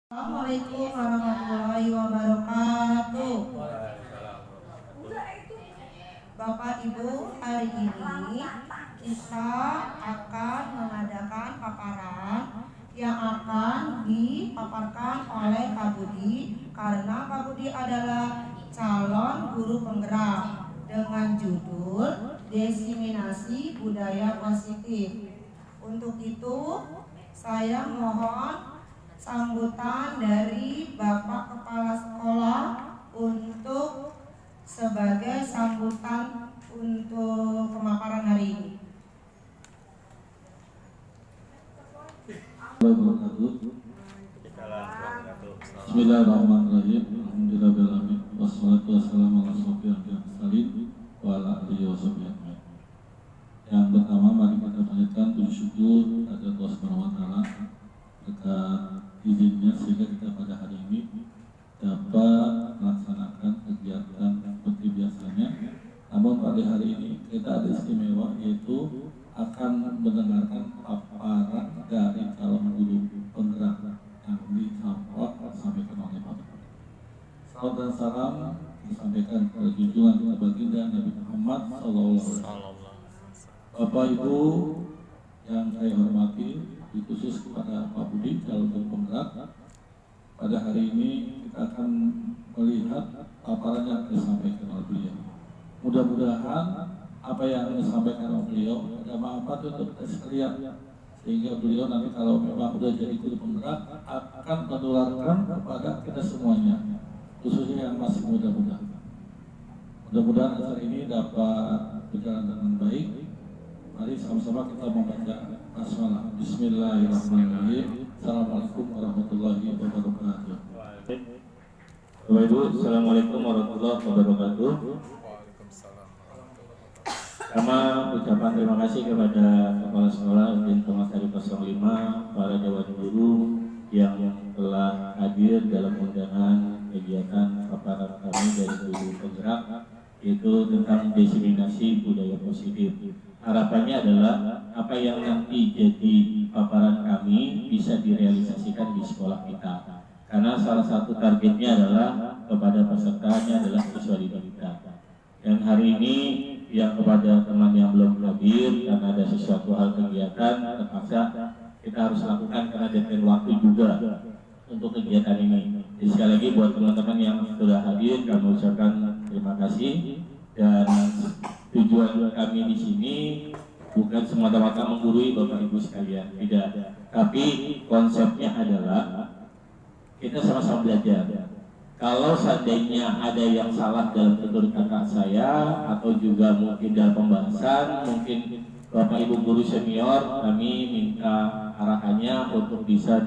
Assalamualaikum warahmatullahi wabarakatuh. Bapak Ibu, hari ini kita akan mengadakan paparan yang akan dipaparkan oleh Pak Budi, karena Pak Budi adalah calon guru penggerak dengan judul Diseminasi Budaya Positif. Untuk itu saya mohon sambutan dari Bapak Kepala Sekolah untuk sebagai sambutan untuk pemaparan hari ini. Bismillahirrahmanirrahim. Alhamdulillahirabbil wassalatu wassalamu ala asyrofil mursalin wa ala alihi washabihi. Yang pertama, mari kita panjatkan puji syukur kepada Allah Subhanahu wa taala berkat izinnya sehingga kita pada hari ini dapat melaksanakan kegiatan seperti biasanya. Namun pada hari ini kita ada istimewa, yaitu akan mendengarkan paparan dari calon guru penggerak yang disampaikan oleh Bapak. Salam dan salam disampaikan kepada junjungan baginda Nabi Muhammad SAW. Bapak Ibu yang saya hormati, khusus kepada Pak Budi calon guru penggerak, pada hari ini kita akan melihat paparan yang disampaikan oleh beliau. Mudah-mudahan apa yang disampaikan oleh beliau ada manfaat untuk kita sekalian, sehingga beliau nanti kalau memang sudah jadi guru penggerak akan menularkan kepada kita semuanya, khususnya yang masih muda-muda. Mudah-mudahan acara ini dapat berjalan dengan baik. Mari sama-sama kita membaca basmalah. Bismillahirrahmanirrahim. Assalamualaikum warahmatullahi wabarakatuh. Bapak Ibu, Assalamualaikum warahmatullahi wabarakatuh. Pertama, ucapan terima kasih kepada Kepala Sekolah Udin Thomas Hari 05, para dewan guru yang telah hadir dalam undangan kegiatan paparan kami dari guru penggerak, yaitu tentang diseminasi budaya positif. Harapannya adalah apa yang nanti jadi paparan kami bisa direalisasikan di sekolah kita, karena salah satu targetnya adalah kepada pesertanya adalah siswa didik kita. Dan hari ini yang kepada teman yang belum hadir karena ada sesuatu hal kegiatan terpaksa kita harus lakukan karena deadline waktu juga untuk kegiatan ini. Jadi sekali lagi buat teman-teman yang sudah hadir kami ucapkan terima kasih. Dan tujuan kami di sini bukan semata-mata menggurui Bapak Ibu sekalian, tidak. Tapi konsepnya adalah kita sama-sama belajar. Kalau seandainya ada yang salah dalam tutur kata saya atau juga mungkin dalam pembahasan, mungkin Bapak Ibu guru senior kami minta arahannya untuk bisa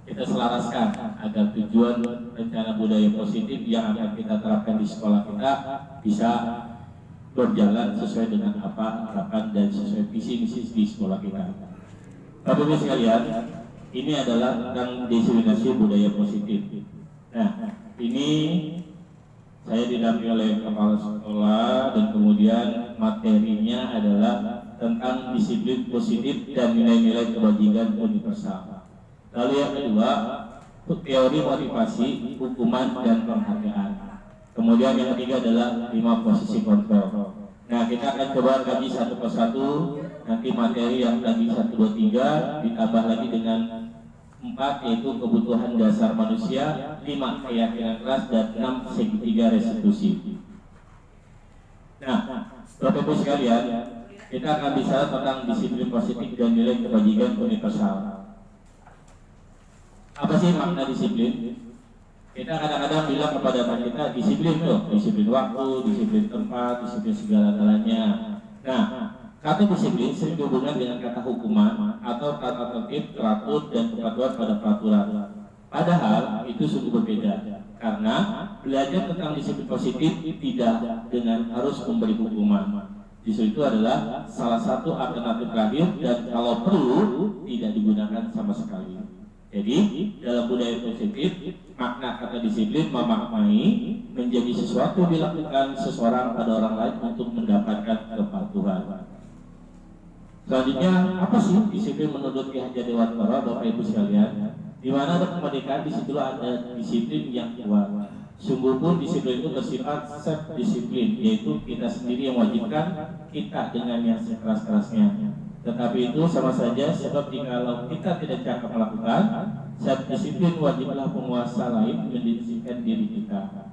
kita selaraskan agar tujuan rencana budaya positif yang akan kita terapkan di sekolah kita bisa berjalan sesuai dengan apa harapan dan sesuai visi misi di sekolah kita. Bapak Ibu sekalian, ini adalah tentang diseminasi budaya positif. Nah, ini saya didampingi oleh kepala sekolah dan kemudian materinya adalah tentang disiplin positif dan nilai-nilai kebajikan universal. Lalu yang kedua, teori motivasi, hukuman dan penghargaan. Kemudian yang ketiga adalah 5 posisi kontrol. Nah, kita akan coba kaji satu persatu. Nanti materi yang tadi 1, 2, 3 ditambah lagi dengan 4, yaitu kebutuhan dasar manusia, 5 keyakinan keras, dan 6 segitiga restitusi. Nah, Bapak Ibu sekalian, kita akan bicara tentang disiplin positif dan nilai kebajikan universal. Apa sih makna disiplin? Kita kadang-kadang bilang kepada teman kita disiplin loh, disiplin waktu, disiplin tempat, disiplin segala-galanya. Nah, kata disiplin sering dihubungkan dengan kata hukuman atau kata tertib, teratur, dan kepatuhan pada peraturan. Padahal itu sungguh berbeda, karena belajar tentang disiplin positif tidak dengan harus memberi hukuman. Justru itu adalah salah satu alternatif terakhir dan kalau perlu tidak digunakan sama sekali. Jadi dalam budaya positif, makna kata disiplin memaknai menjadi sesuatu dilakukan seseorang pada orang lain untuk mendapatkan kepatuhan. Selanjutnya, apa sih disiplin menurut Ki Hajar Dewantara, Bapak Ibu sekalian? Di mana ada kemerdekaan, di situ ada disiplin yang kuat. Sungguh pun disiplin itu bersifat self-disiplin, yaitu kita sendiri yang wajibkan kita dengan yang sekeras-kerasnya. Tetapi itu sama saja, sebab jikalau kita tidak cakap melakukan, self-disiplin wajiblah penguasa lain mendisiplinkan diri kita.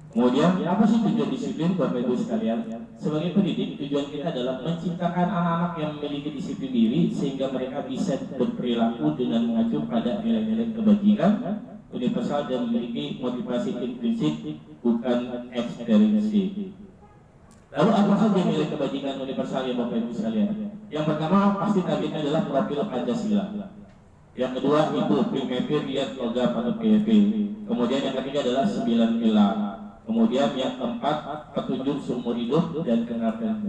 Kemudian, apa sih tujuan disiplin Bapak Ibu sekalian? Sebagai pendidik, tujuan kita adalah menciptakan anak-anak yang memiliki disiplin diri sehingga mereka bisa berperilaku dengan mengacu pada nilai-nilai kebajikan, universal dan memiliki motivasi intrinsik bukan ekstrinsik. Lalu apa saja nilai kebajikan universal ya Bapak Ibu sekalian? Yang pertama pasti targetnya adalah profil Pancasila. Yang kedua itu Primepir, Lihat, Logam atau PEP. Kemudian yang ketiga adalah 9 pilar. Kemudian yang keempat, petunjuk seumur hidup dan kenapa.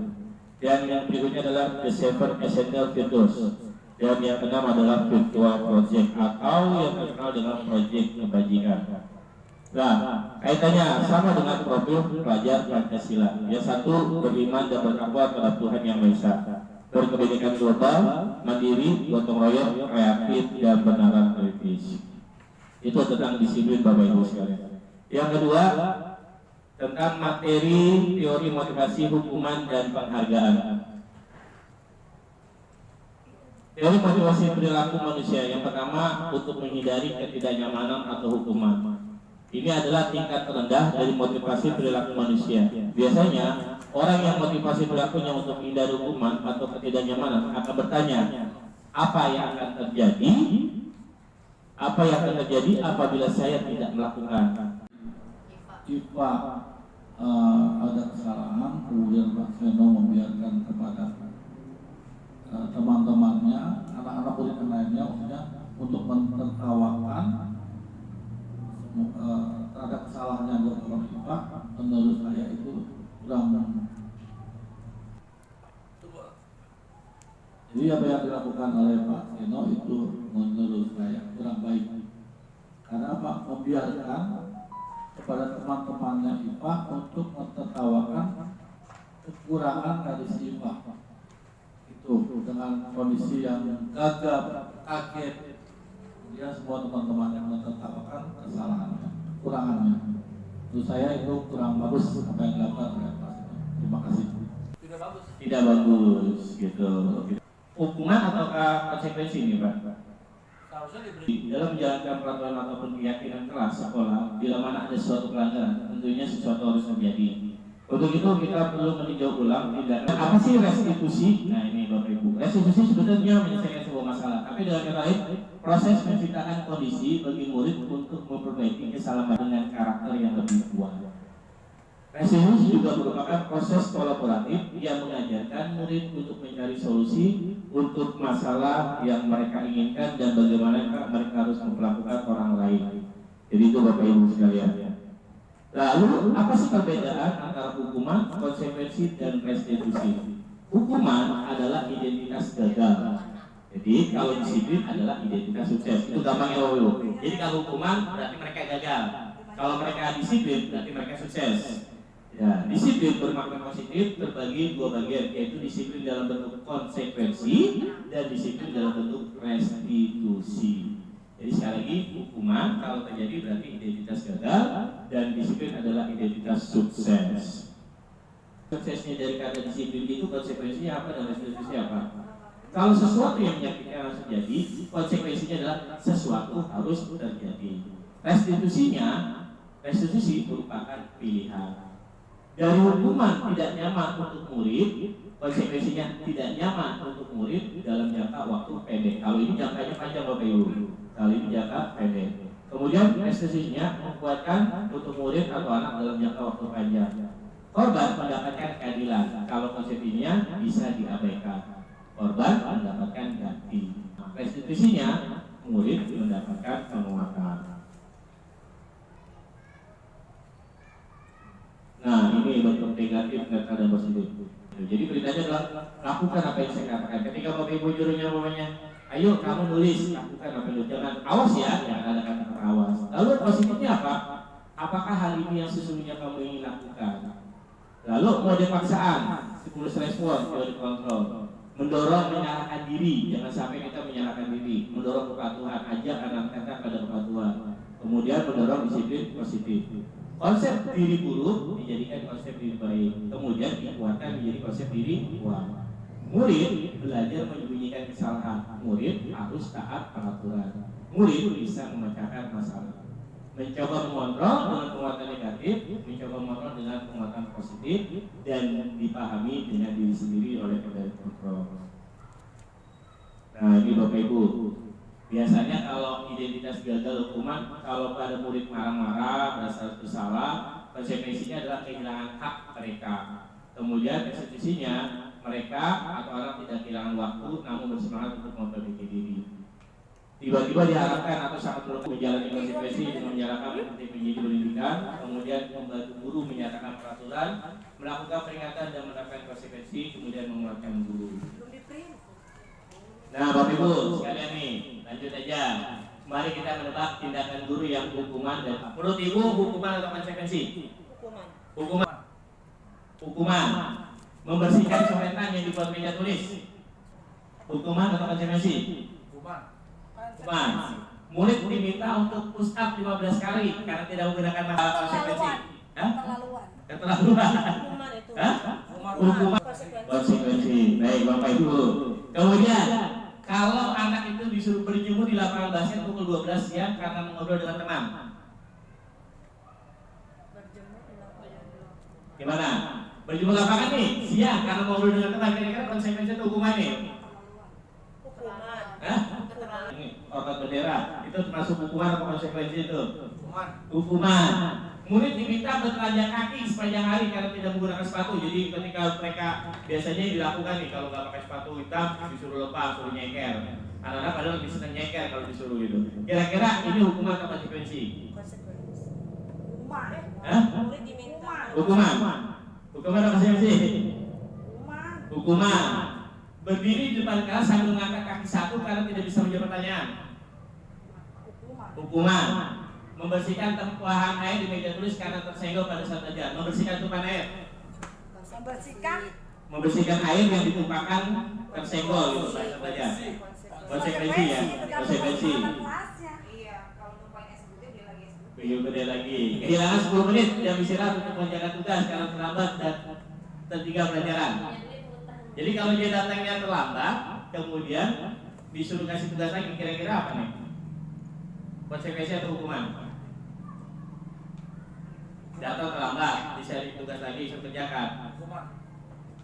Dan yang berikutnya adalah the seven essential virtues. Dan yang keenam adalah virtual project atau yang terkenal dengan project kebajikan. Nah, kaitannya sama dengan profil pelajar Pancasila. Yang satu, beriman dan bertakwa kepada Tuhan Yang Maha Esa, berkebijakan global, mandiri, gotong royong, kreatif, dan benaran kritis. Itu tentang disiplin Bapak Ibu sekalian. Yang kedua, tentang materi, teori motivasi, hukuman, dan penghargaan. Teori motivasi perilaku manusia. Yang pertama, untuk menghindari ketidaknyamanan atau hukuman. Ini adalah tingkat terendah dari motivasi perilaku manusia. Biasanya, orang yang motivasi perilakunya untuk menghindari hukuman atau ketidaknyamanan akan bertanya, apa yang akan terjadi? Apa yang akan terjadi apabila saya tidak melakukan? Jika ada kesalahan, kemudian Pak Seno membiarkan kepada teman-temannya, anak-anak murid yang lainnya, untuk menertawakan terhadap kesalahannya guru IPA, menurut saya itu kurang. Jadi apa yang dilakukan oleh Pak Seno itu menurut saya kurang baik. Karena Pak membiarkan kepada teman-temannya IPA untuk menertawakan kekurangan dari si IPA itu dengan kondisi yang gagap, kaget. Dia semua teman-teman yang menertawakan kesalahannya, kekurangannya. Menurut saya itu kurang bagus apa yang dilakukan oleh Pak Seno. Terima kasih. Tidak bagus gitu. Hukuman ataukah konsekuensi ini Pak? Dalam menjalankan peraturan ataupun keyakinan kelas sekolah, bila mana ada suatu pelanggaran, tentunya sesuatu harus terjadi. Untuk itu kita perlu meninjau ulang tindakan. Apa sih restitusi? Nah ini Bapak Ibu, restitusi sebetulnya menyelesaikan sebuah masalah, tapi dengan kata lain, proses menciptakan kondisi bagi murid untuk memperbaiki kesalahan dengan karakter yang lebih kuat. Restitusi juga merupakan proses kolaboratif yang mengajarkan murid untuk mencari solusi untuk masalah yang mereka inginkan dan bagaimana mereka harus memperlakukan orang lain. Jadi itu Bapak Ibu sekalian. Lalu apa sih perbedaan antara hukuman, konsekuensi, dan restitusi? Hukuman adalah identitas gagal. Jadi kalau disiplin adalah identitas sukses. Itu gampangnya Bapak Ibu. Jadi kalau hukuman berarti mereka gagal. Kalau mereka disiplin berarti mereka sukses. Ya, disiplin bermakna positif terbagi dua bagian, yaitu disiplin dalam bentuk konsekuensi dan disiplin dalam bentuk restitusi. Jadi sekali lagi, hukuman kalau terjadi berarti identitas gagal dan disiplin adalah identitas sukses. Suksesnya dari kata disiplin itu konsekuensinya apa dan restitusi apa? Kalau sesuatu yang menyakitkan harus terjadi, konsekuensinya adalah sesuatu harus terjadi. Restitusi merupakan pilihan. Dari hukuman tidak nyaman untuk murid, konsekuensinya tidak nyaman untuk murid dalam jangka waktu pendek. Kalau ini jangkanya panjang Bapak Ibu, kalau ini jangka pendek. Kemudian restitusinya membuatkan untuk murid atau anak dalam jangka waktu panjang. Korban mendapatkan keadilan, kalau konsekuensinya bisa diabaikan. Korban mendapatkan ganti. Restitusinya murid mendapatkan penguatan. Nah ini bentuk negatif, netral, dan positif. Jadi beritanya adalah lakukan apa yang saya katakan. Ketika Bapak Ibu jurunya namanya, ayo kamu nulis, lakukan apa yang jangan awas ya, jangan ada kata awas. Lalu positifnya apa? Apakah hal ini yang sesungguhnya kamu ingin lakukan? Lalu mode paksaan, stimulus respon, teori kontrol. mendorong menyalahkan diri, jangan sampai kita menyalahkan diri, mendorong kepatuhan, ajak anak-anak pada kepatuhan, kemudian mendorong disiplin positif. Konsep diri buruk dijadikan konsep diri baik, kemudian dikuatkan menjadi konsep diri kuat. Murid belajar menyembunyikan kesalahan, murid harus taat peraturan, murid bisa memecahkan masalah, mencoba mengontrol dengan penguatan negatif, mencoba mengontrol dengan penguatan positif, dan dipahami dengan diri sendiri oleh kendali kontrol. Nah ini Bapak Ibu, biasanya kalau identitas gagal hukuman, kalau pada murid marah-marah, merasa bersalah, konsekuensinya adalah kehilangan hak mereka. Kemudian eksekusinya mereka atau orang tidak kehilangan waktu, namun bersemangat untuk memperbaiki diri. Tiba-tiba diharapkan atau sangat perlu menjalani konsekuensi dengan menyalahkan seperti penyidik pendidikan, kemudian membantu guru menyatakan peraturan, melakukan peringatan dan menerapkan konsekuensi, kemudian menguatkan guru. Nah Bapak Ibu sekalian nih, lanjut aja. Mari kita menebak tindakan guru yang hukuman dan menurut Ibu hukuman atau konsekuensi? Hukuman. Membersihkan coretan yang dibuat meja tulis. Hukuman atau konsekuensi? Hukuman. Murid diminta untuk push up 15 kali karena tidak menggunakan masalah konsekuensi. Keterlaluan. Hukuman. Konsekuensi. Baik Bapak Ibu. Kemudian kalau anak itu disuruh berjemur di lapangan basket pukul 12 siang karena mengobrol dengan teman, gimana? Berjemur lapangan nih siang karena mengobrol dengan teman, kira-kira konsekuensi itu hukuman nih? Ini orkat bendera itu termasuk hukuman atau konsekuensi itu? Hukuman. Murid diminta bertelanjang kaki sepanjang hari karena tidak menggunakan sepatu. Jadi ketika mereka biasanya dilakukan nih, kalau nggak pakai sepatu hitam disuruh lepas, suruh nyeker. Anak-anak padahal lebih senang nyeker kalau disuruh gitu. Kira-kira ini hukuman atau konsekuensi? Hukuman. Hukuman atau konsekuensi? Hukuman. Berdiri di depan kelas sambil mengangkat kaki satu karena tidak bisa menjawab pertanyaan. Hukuman. Membersihkan tumpahan air di meja tulis karena tersenggol pada saat belajar. Membersihkan tumpahan air. Membersihkan air yang ditumpahkan tersenggol gitu pada saat belajar. Konsekuensi ya. Konsekuensi. Iya, kalau tumpahnya sebutnya dia lagi sebut. Gede lagi. Kehilangan 10 menit jam istirahat untuk menjalankan tugas karena terlambat dan tertinggal pelajaran. Jadi kalau dia datangnya terlambat, kemudian disuruh kasih tugas lagi, kira-kira apa nih? Konsekuensi atau hukuman? Datang terlambat, dicari tugas lagi, suruh kerjakan.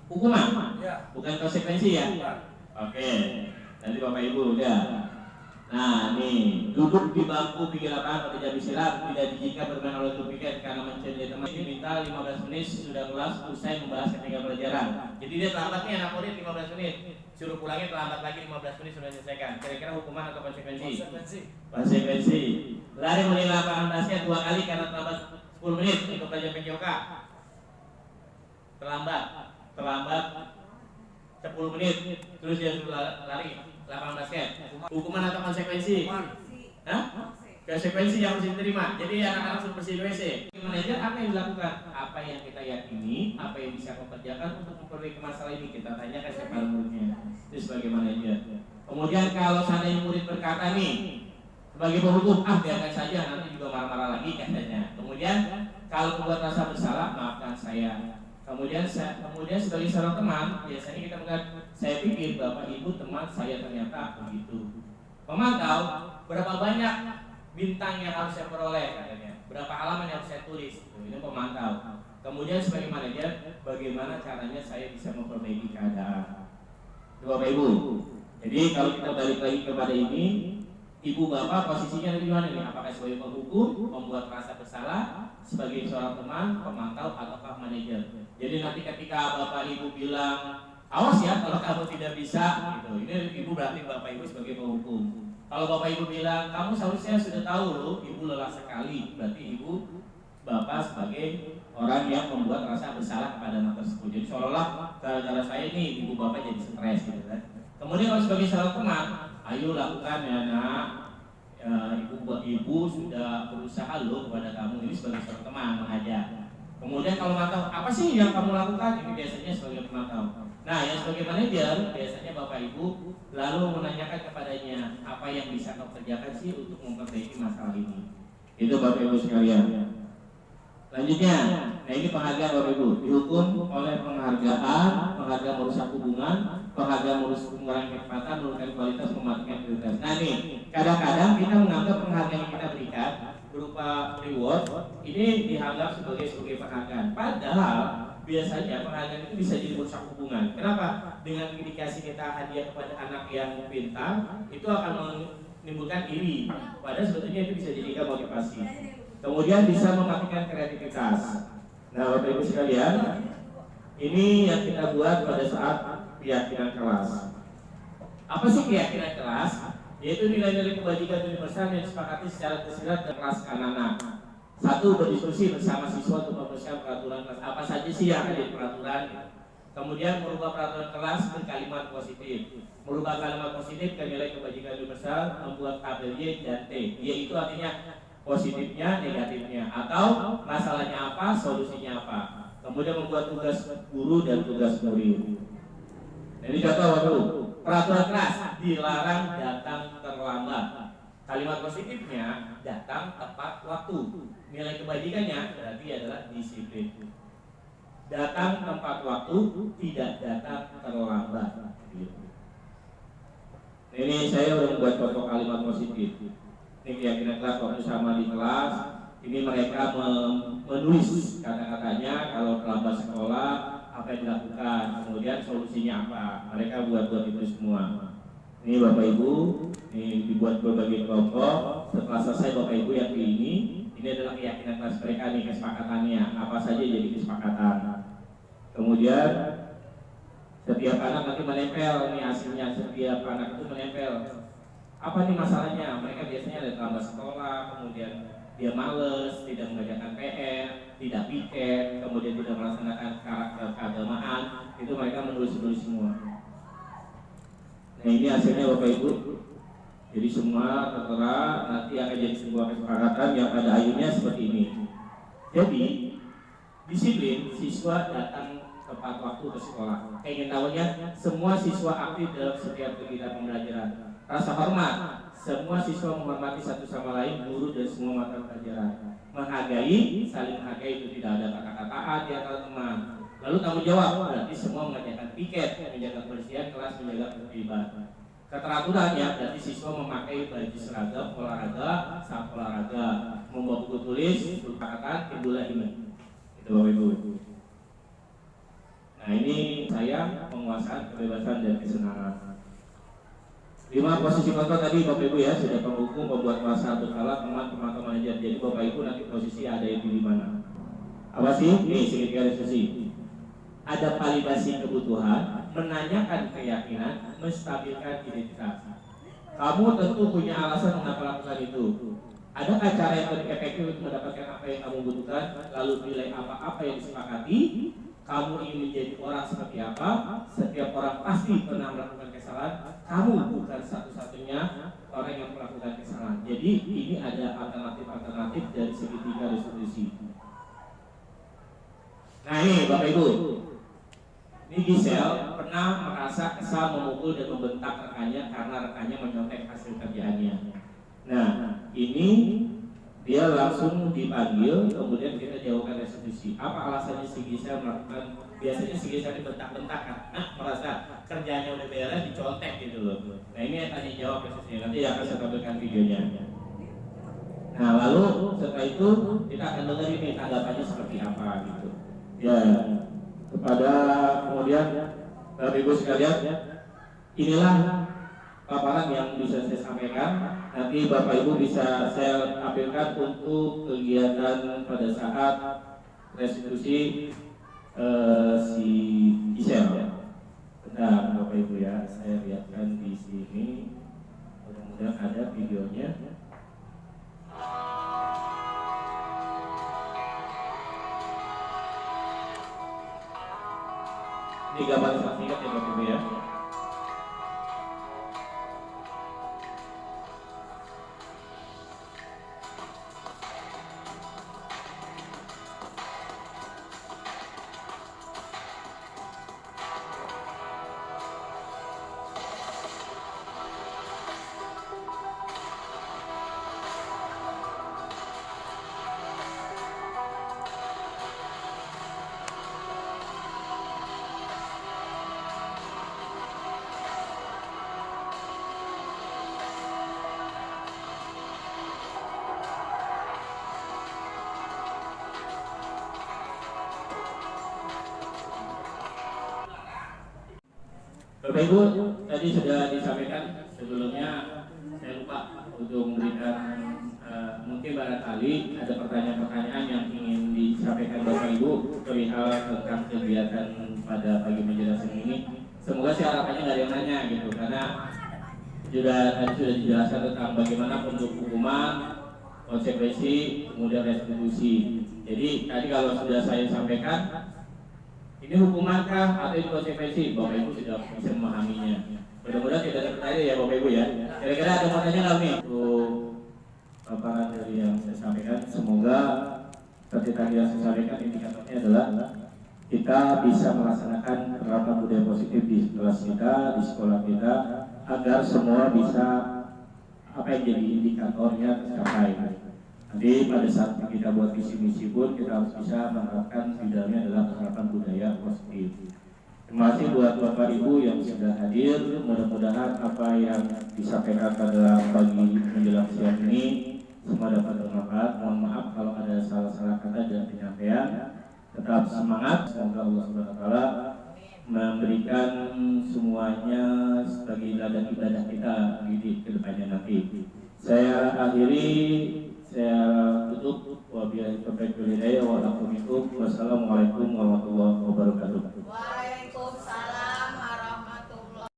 Hukuman? Bukan konsekuensi ya? Oke, nanti Bapak Ibu udah. Nah nih, duduk di bangku pinggir lapangan pada jam istirahat tidak diizinkan bermain oleh piket karena mencari teman. Diminta 15 menit sudah kelas usai membahas ketika pelajaran. Jadi dia terlambat nih anak murid 15 menit, suruh pulangnya terlambat lagi 15 menit sudah selesaikan. Kira-kira hukuman atau konsekuensi? Konsekuensi. Lari melihat lapangan basket 2 kali karena terlambat 10 menit untuk belajar PJOK. Terlambat 10 menit terus dia suruh lari lapangan basket. Hukuman atau konsekuensi? Konsekuensi yang harus diterima. Jadi anak-anak suruh bersih WC. Manajer apa yang dilakukan? Apa yang kita yakini, apa yang bisa kau kerjakan untuk memperbaiki masalah ini, kita tanyakan kepada muridnya. Itu sebagai manajer. Kemudian kalau seandainya murid berkata nih sebagai penghukum, biarkan saja nanti juga marah-marah lagi katanya. Kemudian kalau membuat rasa bersalah, maafkan saya. Kemudian sebagai seorang teman, biasanya kita mengatakan, saya pikir Bapak Ibu teman saya ternyata begitu. Memantau berapa banyak bintang yang harus saya peroleh katanya, berapa halaman yang harus saya tulis. Ini pemantau. Kemudian sebagai manajer, bagaimana caranya saya bisa memperbaiki keadaan. Bapak Ibu. Jadi kalau kita balik lagi kepada ini, Ibu Bapak posisinya di mana nih? Apakah sebagai penghukum, membuat rasa bersalah, sebagai seorang teman, pemantau, ataukah manajer? Jadi nanti ketika Bapak Ibu bilang, awas ya kalau kamu tidak bisa, gitu. Ini Ibu berarti Bapak Ibu sebagai penghukum. Kalau Bapak Ibu bilang, kamu seharusnya sudah tahu loh, Ibu lelah sekali, berarti Ibu Bapak sebagai orang yang membuat rasa bersalah kepada anak tersebut. Jadi seolah-olah gara-gara saya ini Ibu Bapak jadi stres, gitu kan? Kemudian kalau sebagai seorang teman, ayo lakukan ya nak, ibu sudah berusaha loh kepada kamu, ini sebagai seorang teman mengajak. Kemudian kalau mantau, apa sih yang kamu lakukan? Ini biasanya sebagai pemantau. Nah, yang sebagai manajer, biasanya Bapak Ibu lalu menanyakan kepadanya, apa yang bisa kau kerjakan sih untuk memperbaiki masalah ini. Itu Bapak Ibu sekalian. Selanjutnya, nah ini penghargaan Bapak Ibu, dihukum oleh penghargaan merusak hubungan, penghargaan merusak mengurangi kecepatan, menurunkan kualitas, mematikan kualitas. Nah ini, kadang-kadang kita menganggap penghargaan yang kita berikan berupa reward ini dianggap sebagai penghargaan. Padahal biasanya penghargaan itu bisa jadi merusak hubungan. Kenapa? Dengan dikasih kita hadiah kepada anak yang pintar, itu akan menimbulkan iri. Padahal sebetulnya itu bisa dijadikan motivasi. Kemudian bisa mematikan kreativitas. Nah, Bapak Ibu sekalian, ini yang kita buat pada saat keyakinan kelas. Apa sih keyakinan kelas? Yaitu nilai-nilai kebajikan universal yang disepakati secara tersirat dalam kelas anak-anak. Satu, berdiskusi bersama siswa untuk memutuskan peraturan kelas. Apa saja sih yang ada di peraturan? Kemudian merubah peraturan kelas ke kalimat positif. Merubah kalimat positif ke nilai kebajikan universal, membuat tabel Y dan T. Y itu artinya positifnya, negatifnya, atau masalahnya apa, solusinya apa. Kemudian membuat tugas guru dan tugas murid. Ini contoh waktu peraturan kelas dilarang datang terlambat. Kalimat positifnya datang tepat waktu. Nilai kebajikannya berarti adalah disiplin. Datang tepat waktu, tidak datang terlambat. Ini saya udah membuat contoh kalimat positif. Ini keyakinan kelas waktu sama di kelas. Ini mereka menulis kata-katanya kalau terlambat sekolah apa yang dilakukan, kemudian solusinya apa. Mereka buat itu semua. Ini Bapak Ibu, ini dibuat berbagai kelompok. Setelah selesai Bapak Ibu yang ini adalah keyakinan kelas mereka nih, kesepakatannya. Apa saja jadi kesepakatan. Kemudian setiap anak nanti menempel nih hasilnya, setiap anak itu menempel. Apa nih masalahnya? Mereka biasanya ada terlambat sekolah, kemudian dia males, tidak mengerjakan PR, tidak piket, kemudian tidak melaksanakan karakter keagamaan. Itu mereka menulis semua. Nah ini hasilnya Bapak Ibu. Jadi semua tertera, nanti akan jadi sebuah kesepakatan yang pada akhirnya seperti ini. Jadi disiplin, siswa datang tepat waktu ke sekolah. Ingin tahunya, semua siswa aktif dalam setiap kegiatan pembelajaran. Rasa hormat, semua siswa menghormati satu sama lain, guru dan semua mata pelajaran. Menghargai, saling menghargai, itu tidak ada kata-kataan di antara teman. Lalu tanggung jawab, berarti semua mengerjakan piket, menjaga kebersihan kelas, menjaga ketertiban. Keteraturan ya, berarti siswa memakai baju seragam olahraga, saat olahraga, membawa buku tulis, kesepakatan, timbullah ini. Itu Bapak Ibu. Nah ini saya penguasaan kebebasan dan kesenangan. 5 posisi kontrol tadi Bapak Ibu ya, sudah penghukum, pembuat kuasa, berkala, teman, pemantau, manajer. Jadi Bapak Ibu nanti posisi ada di mana? Apa sih? Nih segitiga diskusi. Ada validasi kebutuhan, menanyakan keyakinan, menstabilkan identitas. Kamu tentu punya alasan mengapa lakukan itu. Adakah cara yang lebih efektif untuk mendapatkan apa yang kamu butuhkan? Lalu nilai apa yang disepakati? Kamu ingin menjadi orang seperti apa? Setiap orang pasti pernah melakukan kesalahan. Kamu bukan satu-satunya orang yang melakukan kesalahan. Jadi ini ada alternatif-alternatif dari segitiga restitusi. Nah ini Bapak Ibu, ini Giselle pernah merasa kesal, memukul dan membentak rekannya karena rekannya menyontek hasil kerjaannya. Nah ini dia langsung dipanggil, kemudian kita jawabkan restitusi. Apa alasannya si Giselle melakukan? Biasanya si Giselle dibentak-bentak kan, merasa kerjanya udah beres, dicontek gitu loh. Nah ini yang tadi jawab restitusi, nanti akan saya tampilkan videonya. Nah lalu setelah itu kita akan dengar ini tanggapannya seperti apa gitu. Ya, kepada kemudian Bapak Ibu sekalian, inilah paparan yang bisa saya sampaikan. Nanti Bapak Ibu bisa saya tampilkan untuk kegiatan pada saat restitusi si Giselle. Bentar Bapak Ibu ya, saya lihatkan di sini. Mudah-mudahan ada videonya. Ini gambar singkat ya Bapak Ibu ya. Bapak Ibu, tadi sudah disampaikan sebelumnya, saya lupa untuk memberikan mungkin barangkali ada pertanyaan-pertanyaan yang ingin disampaikan Bapak Ibu perihal tentang kegiatan pada pagi menjelang Senin ini. Semoga sih harapannya nggak ada yang nanya gitu, karena tadi sudah dijelaskan tentang bagaimana bentuk hukuman, konsekuensi, kemudian restitusi. Jadi tadi kalau sudah saya sampaikan, ini hukumankah atau ini konsekuensi? Bapak Ibu sudah bisa memahaminya. Mudah-mudahan tidak ada pertanyaan ya Bapak Ibu ya. Kira-kira ada mau tanya nggak nih? Untuk paparan dari yang saya sampaikan, semoga seperti tadi yang saya sampaikan indikatornya adalah kita bisa melaksanakan penerapan budaya positif di kelas kita, di sekolah kita, agar semua bisa apa yang jadi indikatornya tercapai. Nanti pada saat kita buat visi-misi pun kita harus bisa menerapkan di dalamnya adalah penerapan budaya positif. Terima kasih buat Bapak Ibu yang sudah hadir. Mudah-mudahan apa yang disampaikan pada pagi menjelang siang ini semua dapat bermanfaat. Mohon maaf kalau ada salah-salah kata dan penyampaian. Tetap semangat. Semoga Allah Subhanahu wa taala memberikan semuanya sebagai ibadah kita di kedepannya nanti. Saya akhiri, saya tutup. Wabillahi taufiq wal hidayah. Wassalamualaikum warahmatullahi wabarakatuh. Waalaikumsalam warahmatullahi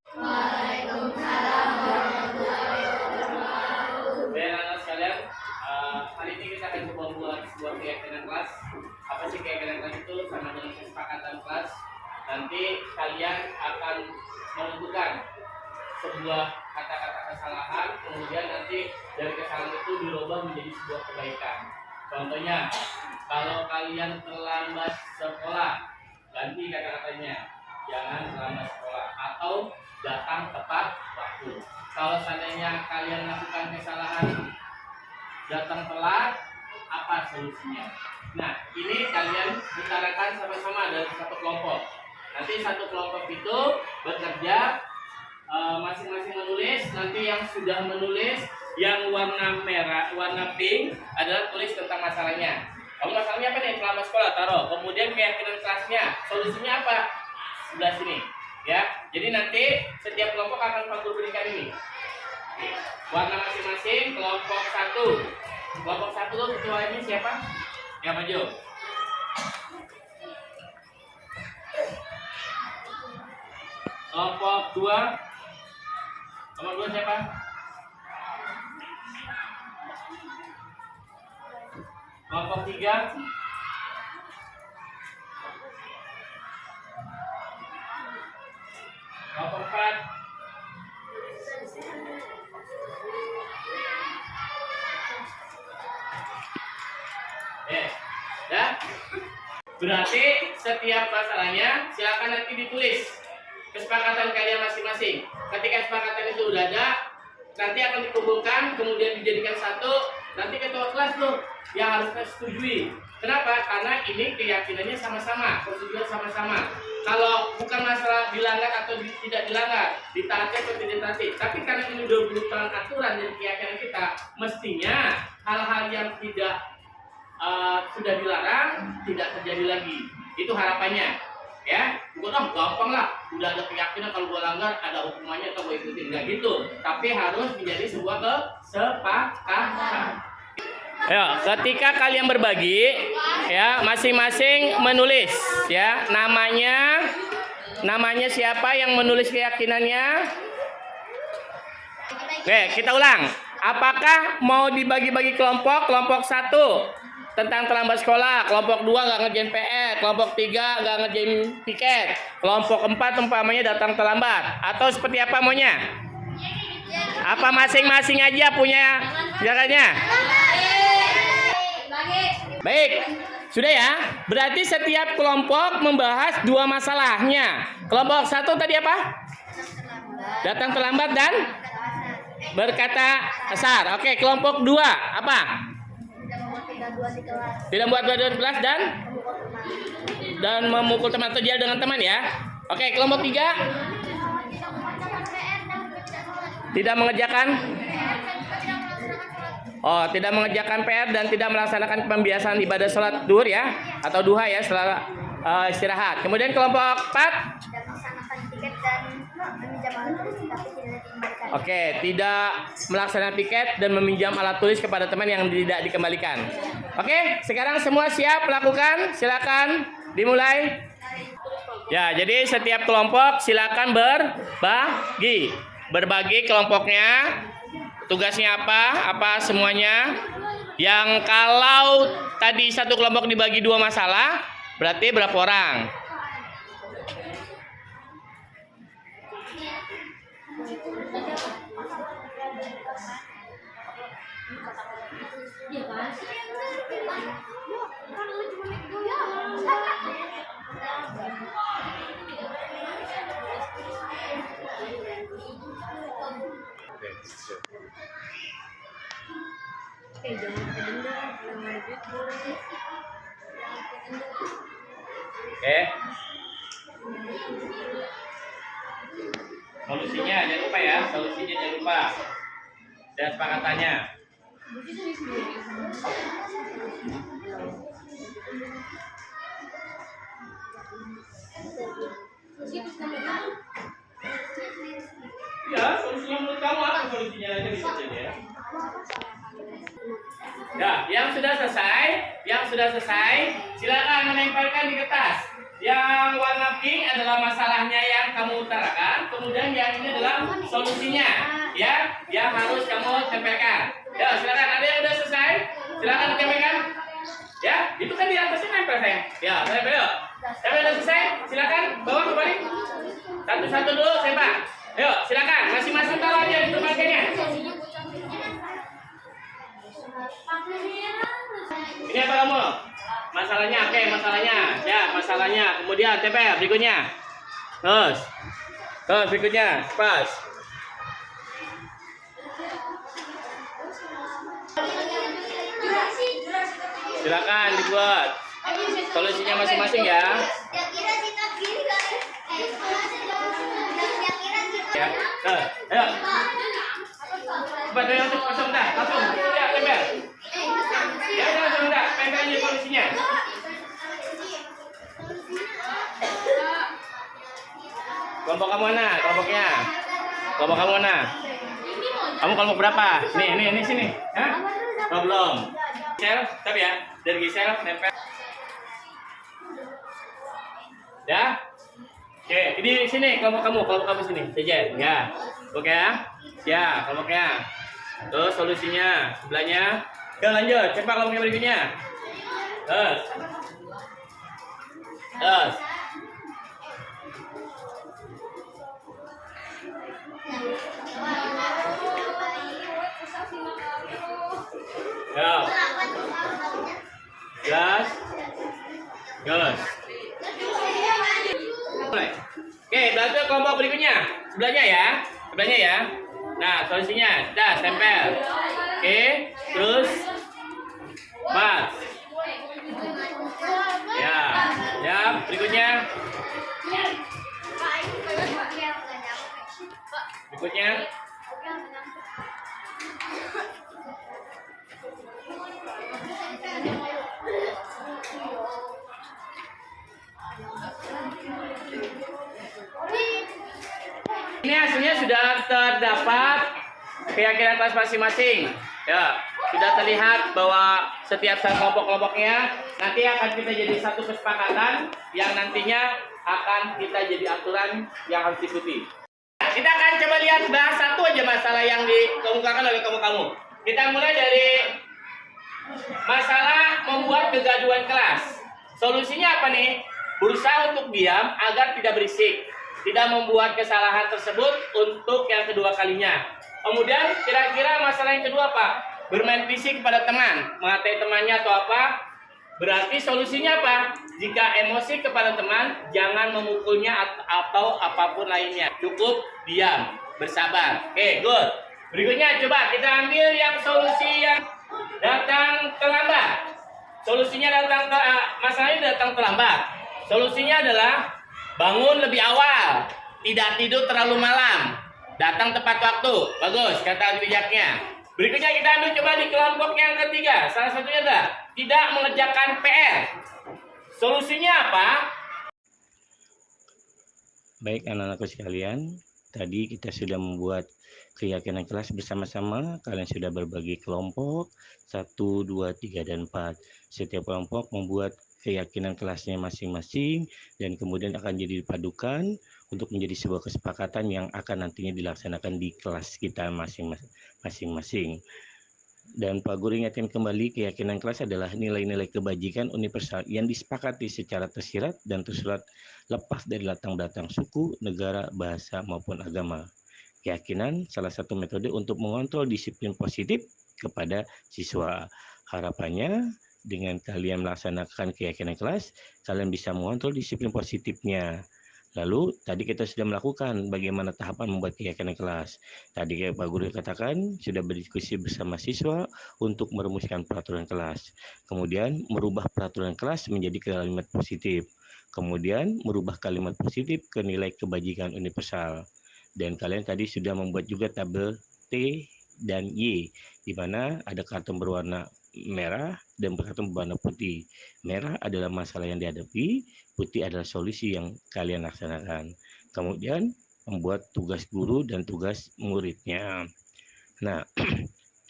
Baik anak-anak sekalian, hari ini kita akan coba membuat sebuah keyakinan kelas. Apa sih keyakinan kelas itu? Sama dengan kesepakatan kelas. Nanti kalian akan menentukan sebuah kata-kata kesalahan, kemudian nanti dari kesalahan itu dirubah menjadi sebuah kebaikan. Contohnya, kalau kalian terlambat sekolah, ganti kata-katanya, jangan terlambat sekolah atau datang tepat waktu. Kalau seandainya kalian melakukan kesalahan datang telat, apa solusinya? Nah, ini kalian bicarakan sama-sama dari satu kelompok. Nanti satu kelompok itu bekerja, masing-masing menulis. Nanti yang sudah menulis, yang warna merah, warna pink adalah tulis tentang masalahnya. Kalau masalahnya apa nih? Selama sekolah taruh. Kemudian keyakinan kelasnya, solusinya apa? Sebelah sini, ya. Jadi nanti setiap kelompok akan aku berikan ini. Warna masing-masing. Kelompok 1. Kelompok 1 ketuanya siapa? Yang maju. Kelompok 2. Kelompok 2 siapa? Kelompok 3. Kelompok 4. Ya. Berarti setiap masalahnya silakan nanti ditulis kesepakatan kalian masing-masing. Ketika kesepakatan itu sudah ada, nanti akan dikumpulkan, kemudian dijadikan satu. Nanti ketua kelas tuh yang harus setujui. Kenapa? Karena ini keyakinannya sama-sama, persetujuan sama-sama. Kalau bukan masalah dilanggar atau tidak dilanggar, ditaati atau tidak ditaati, tapi karena ini sudah merupakan aturan dan keyakinan kita, mestinya hal-hal yang tidak sudah dilarang tidak terjadi lagi. Itu harapannya. Ya, bukan gampang lah. Udah ada keyakinan kalau gua langgar ada hukumannya atau gua ikutin, enggak gitu. Tapi harus menjadi sebuah kesepakatan. Ayo, ketika kalian berbagi, ya masing-masing menulis, ya namanya siapa yang menulis keyakinannya. Oke, kita ulang. Apakah mau dibagi-bagi kelompok? Kelompok 1 tentang terlambat sekolah, kelompok 2 nggak ngerjain PR, kelompok 3 nggak ngerjain piket, kelompok 4 umpamanya datang terlambat, atau seperti apa maunya? Apa masing-masing aja punya caranya? Baik, sudah ya. Berarti setiap kelompok membahas 2 masalahnya. Kelompok 1 tadi apa? Datang terlambat dan berkata kasar. Oke, kelompok 2 apa? Tidak membuat dua di kelas dan memukul teman atau jalan dengan teman ya. Oke, kelompok 3 tidak mengerjakan tidak mengerjakan PR dan tidak melaksanakan pembiasaan ibadah sholat duhur ya, atau duha ya setelah istirahat. Kemudian kelompok 4 tidak melaksanakan tiket dan Oke, tidak melaksanakan piket dan meminjam alat tulis kepada teman yang tidak dikembalikan. Oke, sekarang semua siap lakukan? Silakan dimulai. Ya, jadi setiap kelompok silakan berbagi kelompoknya. Tugasnya apa semuanya. Yang kalau tadi satu kelompok dibagi 2 masalah, berarti berapa orang? Oke. Solusinya jangan lupa ya, solusinya jangan lupa. Dan sepakatannya. Ya, solusinya menurut kamu apa solusinya aja bisa ya. Ya, yang sudah selesai, silakan menempelkan di kertas. Yang warna pink adalah masalahnya yang kamu utarakan, kemudian yang ini adalah solusinya, ya, yang harus kamu tempelkan. Ya, silakan. Ada yang sudah selesai? Silakan ditempelkan. Ya, itu kan di atasnya nempel saya. Ya, nempel yuk. Tapi sudah selesai? Silakan bawa kembali. Satu-satu dulu, saya Pak. Yuk, silakan. Masing-masing taruh aja di tempelkannya. Ini apa kamu? Masalahnya, oke, masalahnya. Ya, masalahnya. Kemudian tempel berikutnya. Terus berikutnya, pas. Silakan dibuat. Solusinya masing-masing ya. Ya, ayo. Cepat ayo langsung dah, langsung. Ya, tempel. Ya, langsung dah, tempel aja solusinya. Kelompok kamu mana? Kelompoknya. Kelompok kamu mana? Kamu kelompok berapa? Nih sini. Hah? Oh, belum. Gisel, tapi ya. Dari Gisel nempel. Ya. Oke, ini sini kelompok kamu sini. Sejen, ya. Oke ya. Ya, kelompoknya. Terus solusinya sebelahnya. Oke, lanjut. Cepat kelompoknya berikutnya. Terus. Ya. Gas. Mulai. Oke, berarti kelompok berikutnya. Sebelahnya ya. Nah, solusinya. Dah, tempel. Oke, terus pas. Ya, berikutnya. Ini hasilnya sudah terdapat keyakinan kelas masing-masing. Ya, sudah terlihat bahwa setiap kelompok-kelompoknya nanti akan kita jadi satu kesepakatan yang nantinya akan kita jadi aturan yang harus diikuti. Kita akan coba lihat bahas satu aja masalah yang dikemukakan oleh kamu. Kita mulai dari masalah membuat kegaduhan kelas. Solusinya apa nih? Berusaha untuk diam agar tidak berisik, tidak membuat kesalahan tersebut untuk yang kedua kalinya. Kemudian kira-kira masalah yang kedua apa? Bermain fisik kepada teman, mengatai temannya atau apa? Berarti solusinya apa? Jika emosi kepada teman, jangan memukulnya atau apapun lainnya. Cukup diam, bersabar. Oke, good. Berikutnya coba kita ambil yang solusi yang datang terlambat. Solusinya masalahnya datang terlambat. Solusinya adalah bangun lebih awal, tidak tidur terlalu malam, datang tepat waktu. Bagus, kata bijaknya. Berikutnya kita ambil coba di kelompok yang ketiga. Salah satunya adalah tidak mengerjakan PR. Solusinya apa? Baik anak-anakku sekalian, Tadi kita sudah membuat keyakinan kelas bersama-sama. Kalian sudah berbagi kelompok 1, 2, 3, dan 4. Setiap kelompok membuat keyakinan kelasnya masing-masing dan kemudian akan jadi dipadukan untuk menjadi sebuah kesepakatan yang akan nantinya dilaksanakan di kelas kita masing-masing. Dan Pak Guru ingatkan kembali, keyakinan kelas adalah nilai-nilai kebajikan universal yang disepakati secara tersirat dan tersurat lepas dari latar belakang suku, negara, bahasa, maupun agama. Keyakinan salah satu metode untuk mengontrol disiplin positif kepada siswa. Harapannya dengan kalian melaksanakan keyakinan kelas, kalian bisa mengontrol disiplin positifnya. Lalu tadi kita sudah melakukan bagaimana tahapan membuat keyakinan kelas. Tadi Pak Guru katakan sudah berdiskusi bersama siswa untuk merumuskan peraturan kelas. Kemudian merubah peraturan kelas menjadi kalimat positif. Kemudian merubah kalimat positif ke nilai kebajikan universal. Dan kalian tadi sudah membuat juga tabel T dan Y, di mana ada karton berwarna merah dan karton berwarna putih. Merah adalah masalah yang dihadapi, putih adalah solusi yang kalian laksanakan. Kemudian membuat tugas guru dan tugas muridnya. Nah,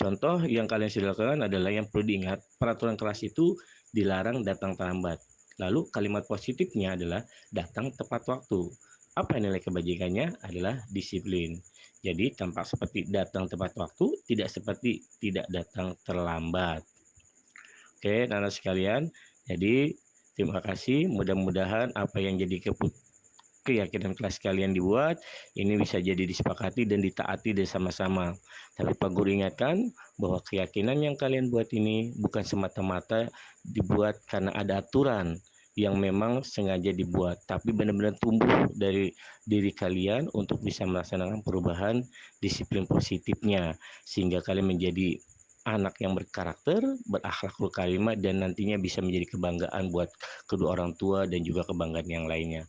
contoh yang kalian sudah lakukan adalah yang perlu diingat, peraturan kelas itu dilarang datang terlambat. Lalu kalimat positifnya adalah datang tepat waktu. Apa nilai kebajikannya? Adalah disiplin. Jadi tampak seperti datang tepat waktu, tidak seperti tidak datang terlambat. Oke, anak sekalian. Jadi terima kasih. Mudah-mudahan apa yang jadi keyakinan kelas kalian dibuat ini bisa jadi disepakati dan ditaati bersama-sama. Tapi Pak Guru ingatkan bahwa keyakinan yang kalian buat ini bukan semata-mata dibuat karena ada aturan yang memang sengaja dibuat, tapi benar-benar tumbuh dari diri kalian untuk bisa melaksanakan perubahan disiplin positifnya sehingga kalian menjadi anak yang berkarakter, berakhlakul karimah, dan nantinya bisa menjadi kebanggaan buat kedua orang tua dan juga kebanggaan yang lainnya.